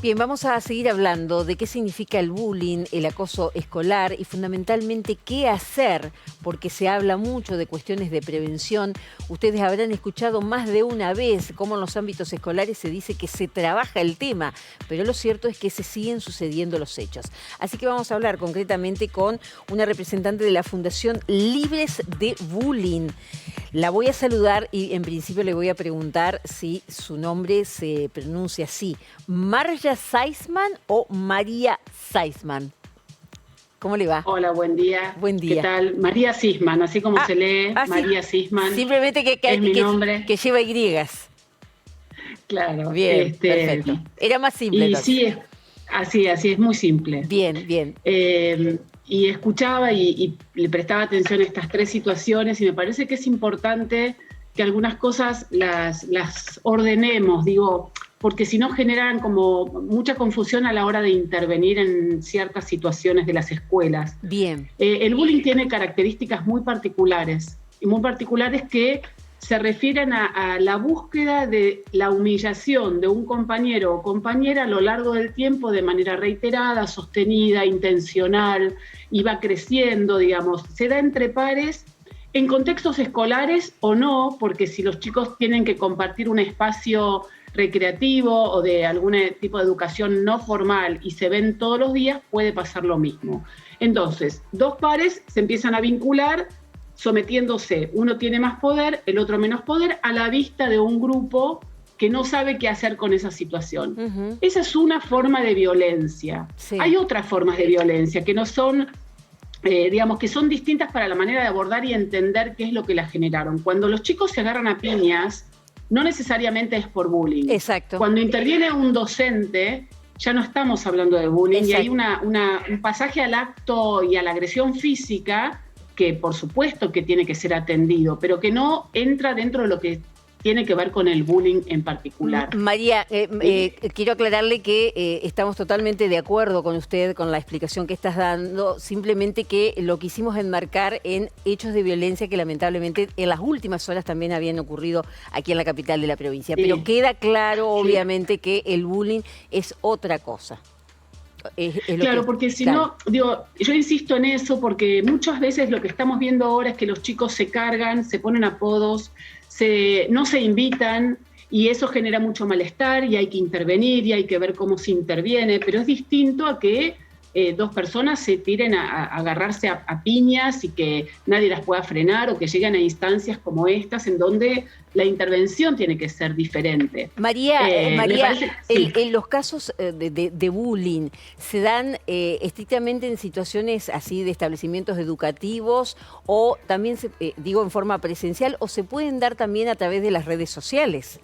Bien, vamos a seguir hablando de qué significa el bullying, el acoso escolar y fundamentalmente qué hacer, porque se habla mucho de cuestiones de prevención. Ustedes habrán escuchado más de una vez cómo en los ámbitos escolares se dice que se trabaja el tema, pero lo cierto es que se siguen sucediendo los hechos. Así que vamos a hablar concretamente con una representante de la Fundación Libres de Bullying. La voy a saludar y en principio le voy a preguntar si su nombre se pronuncia así. ¿Marja Seisman o María Seisman? ¿Cómo le va? Hola, buen día. Buen día. ¿Qué tal? María Sisman, así como se lee, María sí. Sisman. Simplemente es mi nombre. que lleva Y. Claro. Bien, perfecto. Era más simple Y entonces. sí, así es muy simple. Bien, bien. Y escuchaba y le prestaba atención a estas tres situaciones y me parece que es importante que algunas cosas las ordenemos, digo, porque si no generan como mucha confusión a la hora de intervenir en ciertas situaciones de las escuelas. Bien. El bullying tiene características muy particulares que se refieren a la búsqueda de la humillación de un compañero o compañera a lo largo del tiempo de manera reiterada, sostenida, intencional, y va creciendo, digamos, se da entre pares en contextos escolares o no, porque si los chicos tienen que compartir un espacio recreativo o de algún tipo de educación no formal y se ven todos los días, puede pasar lo mismo. Entonces, dos pares se empiezan a vincular sometiéndose, uno tiene más poder, el otro menos poder, a la vista de un grupo que no sabe qué hacer con esa situación. Uh-huh. Esa es una forma de violencia. Sí. Hay otras formas de violencia que no son, digamos, que son distintas para la manera de abordar y entender qué es lo que la generaron. Cuando los chicos se agarran a piñas, no necesariamente es por bullying. Exacto. Cuando interviene un docente, ya no estamos hablando de bullying. Exacto. Y hay un pasaje al acto y a la agresión física que por supuesto que tiene que ser atendido, pero que no entra dentro de lo que tiene que ver con el bullying en particular. María, quiero aclararle que estamos totalmente de acuerdo con usted, con la explicación que estás dando, simplemente que lo quisimos enmarcar en hechos de violencia que lamentablemente en las últimas horas también habían ocurrido aquí en la capital de la provincia. Sí. Pero queda claro, obviamente, que el bullying es otra cosa. Claro, porque si no, digo, yo insisto en eso porque muchas veces lo que estamos viendo ahora es que los chicos se cargan, se ponen apodos, no se invitan y eso genera mucho malestar y hay que intervenir y hay que ver cómo se interviene, pero es distinto a que dos personas se tiren a agarrarse a piñas y que nadie las pueda frenar o que lleguen a instancias como estas en donde la intervención tiene que ser diferente. María, parece, sí. En los casos de bullying, ¿se dan estrictamente en situaciones así de establecimientos educativos o también, digo, en forma presencial o se pueden dar también a través de las redes sociales?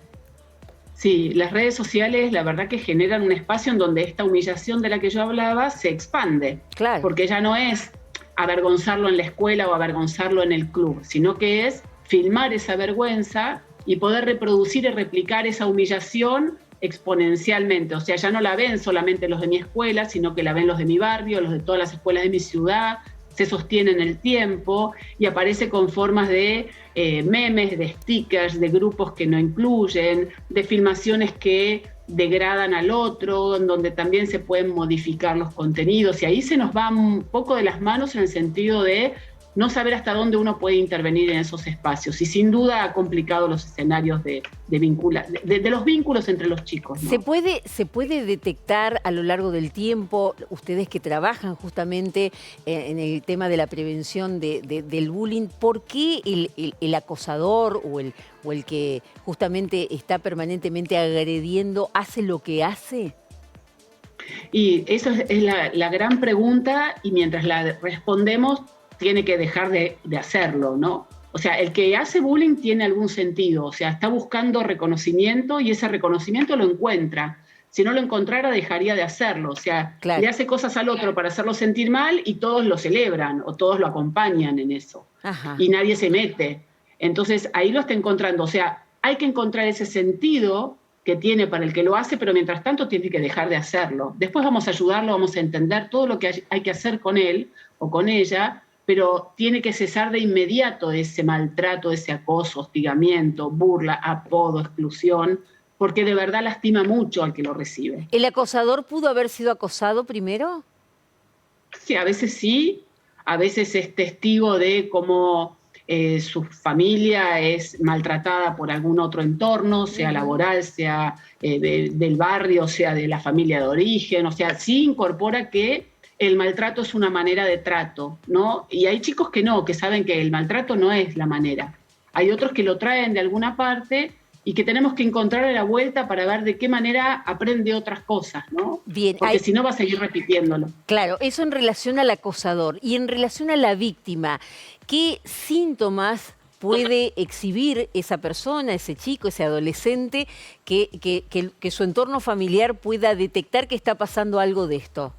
Sí, las redes sociales la verdad que generan un espacio en donde esta humillación de la que yo hablaba se expande. Claro. Porque ya no es avergonzarlo en la escuela o avergonzarlo en el club, sino que es filmar esa vergüenza y poder reproducir y replicar esa humillación exponencialmente. O sea, ya no la ven solamente los de mi escuela, sino que la ven los de mi barrio, los de todas las escuelas de mi ciudad, se sostiene en el tiempo y aparece con formas de memes, de stickers, de grupos que no incluyen, de filmaciones que degradan al otro, en donde también se pueden modificar los contenidos. Y ahí se nos va un poco de las manos en el sentido de no saber hasta dónde uno puede intervenir en esos espacios. Y sin duda ha complicado los escenarios de los vínculos entre los chicos, ¿no? ¿Se puede detectar a lo largo del tiempo, ustedes que trabajan justamente en el tema de la prevención del bullying, por qué el acosador o el que justamente está permanentemente agrediendo hace lo que hace? Y eso es la gran pregunta y mientras la respondemos tiene que dejar de hacerlo, ¿no? O sea, el que hace bullying tiene algún sentido, o sea, está buscando reconocimiento y ese reconocimiento lo encuentra. Si no lo encontrara, dejaría de hacerlo. O sea, claro, le hace cosas al otro para hacerlo sentir mal y todos lo celebran o todos lo acompañan en eso. Ajá. Y nadie se mete. Entonces, ahí lo está encontrando. O sea, hay que encontrar ese sentido que tiene para el que lo hace, pero mientras tanto tiene que dejar de hacerlo. Después vamos a ayudarlo, vamos a entender todo lo que hay que hacer con él o con ella, pero tiene que cesar de inmediato ese maltrato, ese acoso, hostigamiento, burla, apodo, exclusión, porque de verdad lastima mucho al que lo recibe. ¿El acosador pudo haber sido acosado primero? Sí, a veces es testigo de cómo su familia es maltratada por algún otro entorno, sea laboral, sea del barrio, sea de la familia de origen, o sea, sí incorpora que el maltrato es una manera de trato, ¿no? Y hay chicos que no, que saben que el maltrato no es la manera. Hay otros que lo traen de alguna parte y que tenemos que encontrarle la vuelta para ver de qué manera aprende otras cosas, ¿no? Bien, Porque si no va a seguir repitiéndolo. claro, eso en relación al acosador. Y en relación a la víctima, ¿qué síntomas puede exhibir esa persona, ese chico, ese adolescente, que su entorno familiar pueda detectar que está pasando algo de esto?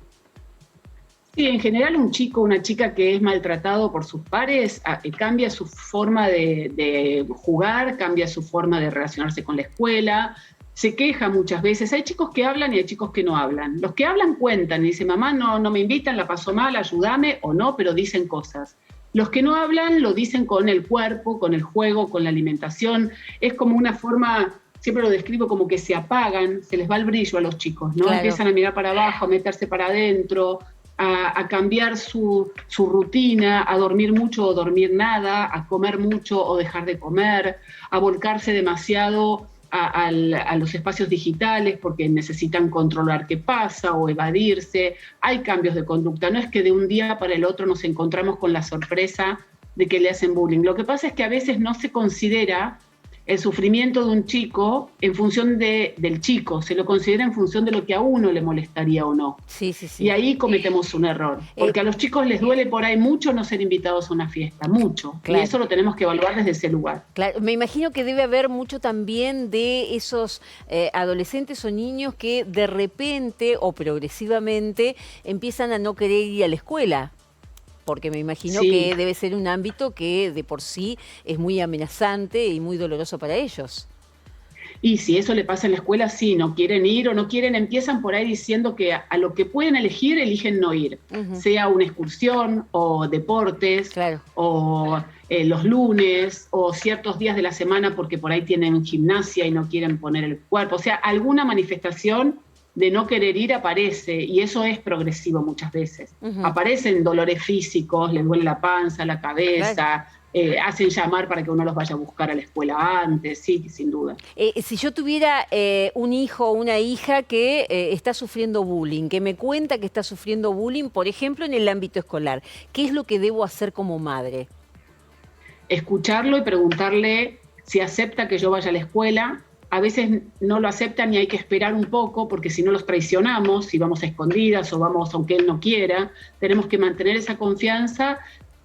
Sí, en general un chico o una chica que es maltratado por sus pares cambia su forma de jugar, cambia su forma de relacionarse con la escuela, se queja muchas veces. Hay chicos que hablan y hay chicos que no hablan. Los que hablan cuentan y dicen, mamá, no me invitan, la paso mal, ayúdame, o no, pero dicen cosas. Los que no hablan lo dicen con el cuerpo, con el juego, con la alimentación. Es como una forma, siempre lo describo como que se apagan, se les va el brillo a los chicos, ¿no? Claro. Empiezan a mirar para abajo, a meterse para adentro, a cambiar su rutina, a dormir mucho o dormir nada, a comer mucho o dejar de comer, a volcarse demasiado a los espacios digitales porque necesitan controlar qué pasa o evadirse. Hay cambios de conducta, no es que de un día para el otro nos encontramos con la sorpresa de que le hacen bullying. Lo que pasa es que a veces no se considera el sufrimiento de un chico en función del chico, se lo considera en función de lo que a uno le molestaría o no. Sí, sí, sí. Y ahí cometemos un error, porque a los chicos les duele por ahí mucho no ser invitados a una fiesta, mucho. Claro. Y eso lo tenemos que evaluar desde ese lugar. Claro, me imagino que debe haber mucho también de esos adolescentes o niños que de repente o progresivamente empiezan a no querer ir a la escuela. Porque me imagino Sí. que debe ser un ámbito que de por sí es muy amenazante y muy doloroso para ellos. Y si eso le pasa en la escuela, sí, no quieren ir o no quieren, empiezan por ahí diciendo que a lo que pueden elegir, eligen no ir. Sea una excursión o deportes, Claro. o los lunes, o ciertos días de la semana porque por ahí tienen gimnasia y no quieren poner el cuerpo. O sea, alguna manifestación de no querer ir aparece, y eso es progresivo muchas veces. Aparecen dolores físicos, les duele la panza, la cabeza, Claro. hacen llamar para que uno los vaya a buscar a la escuela antes, sí, sin duda. Si yo tuviera un hijo o una hija que está sufriendo bullying, que me cuenta que está sufriendo bullying, por ejemplo, en el ámbito escolar, ¿qué es lo que debo hacer como madre? Escucharlo y preguntarle si acepta que yo vaya a la escuela. A veces no lo aceptan y hay que esperar un poco porque si no los traicionamos, si vamos a escondidas o vamos aunque él no quiera, tenemos que mantener esa confianza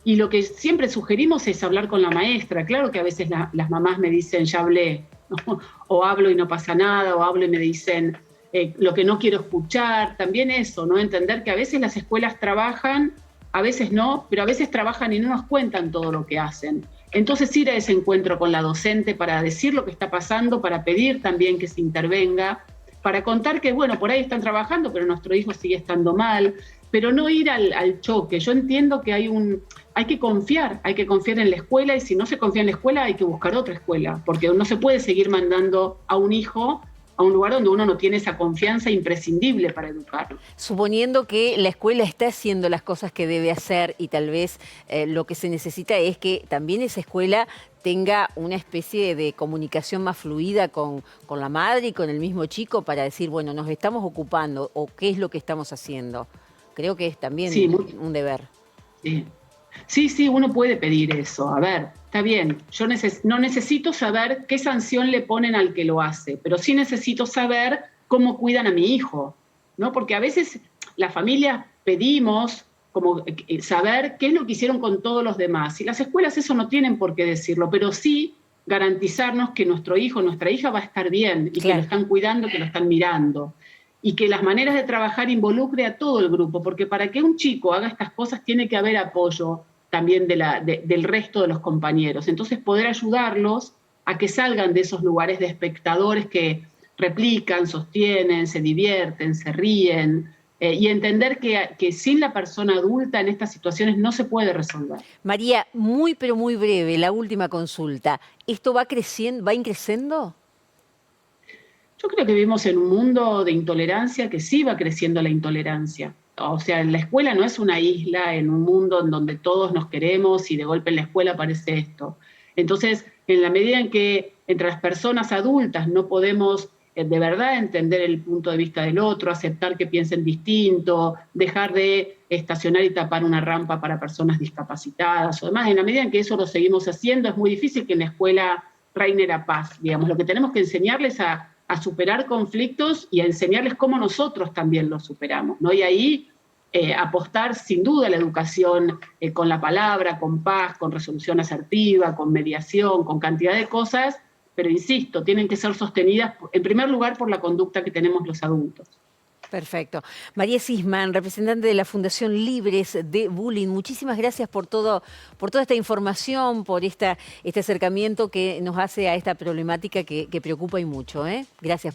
y lo que siempre sugerimos es hablar con la maestra. Claro que a veces las mamás me dicen ya hablé, ¿no? O hablo y no pasa nada, o hablo y me dicen lo que no quiero escuchar. También eso, ¿no? Entender que a veces las escuelas trabajan, a veces no, pero a veces trabajan y no nos cuentan todo lo que hacen. Entonces ir a ese encuentro con la docente para decir lo que está pasando, para pedir también que se intervenga, para contar que, bueno, por ahí están trabajando, pero nuestro hijo sigue estando mal, pero no ir al choque. Yo entiendo que hay que confiar en la escuela y si no se confía en la escuela hay que buscar otra escuela, porque no se puede seguir mandando a un hijo a un lugar donde uno no tiene esa confianza imprescindible para educarlo. Suponiendo que la escuela está haciendo las cosas que debe hacer y tal vez lo que se necesita es que también esa escuela tenga una especie de comunicación más fluida con la madre y con el mismo chico para decir, bueno, nos estamos ocupando o qué es lo que estamos haciendo. Creo que es también Sí, un deber. Sí. Sí, uno puede pedir eso. A ver, está bien, yo no necesito saber qué sanción le ponen al que lo hace, pero sí necesito saber cómo cuidan a mi hijo, ¿no? Porque a veces las familias pedimos como saber qué es lo que hicieron con todos los demás. Y las escuelas eso no tienen por qué decirlo, pero sí garantizarnos que nuestro hijo, nuestra hija va a estar bien y Claro. que lo están cuidando, que lo están mirando. Y que las maneras de trabajar involucre a todo el grupo, porque para que un chico haga estas cosas tiene que haber apoyo también del resto de los compañeros. Entonces poder ayudarlos a que salgan de esos lugares de espectadores que replican, sostienen, se divierten, se ríen, y entender que sin la persona adulta en estas situaciones no se puede resolver. María, muy pero muy breve, la última consulta. ¿Esto va creciendo, va increciendo? Yo creo que vivimos en un mundo de intolerancia que sí va creciendo la intolerancia. O sea, la escuela no es una isla en un mundo en donde todos nos queremos y de golpe en la escuela aparece esto. Entonces, en la medida en que entre las personas adultas no podemos de verdad entender el punto de vista del otro, aceptar que piensen distinto, dejar de estacionar y tapar una rampa para personas discapacitadas o demás, en la medida en que eso lo seguimos haciendo, es muy difícil que en la escuela reine la paz. Digamos, lo que tenemos que enseñarles a superar conflictos y a enseñarles cómo nosotros también los superamos, ¿no? Y ahí apostar sin duda a la educación con la palabra, con paz, con resolución asertiva, con mediación, con cantidad de cosas, pero insisto, tienen que ser sostenidas en primer lugar por la conducta que tenemos los adultos. Perfecto. María Sisman, representante de la Fundación Libres de Bullying, muchísimas gracias por toda esta información, por este acercamiento que nos hace a esta problemática que preocupa y mucho. Gracias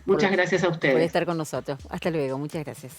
Muchas gracias a ustedes. Por estar con nosotros. Hasta luego, muchas gracias.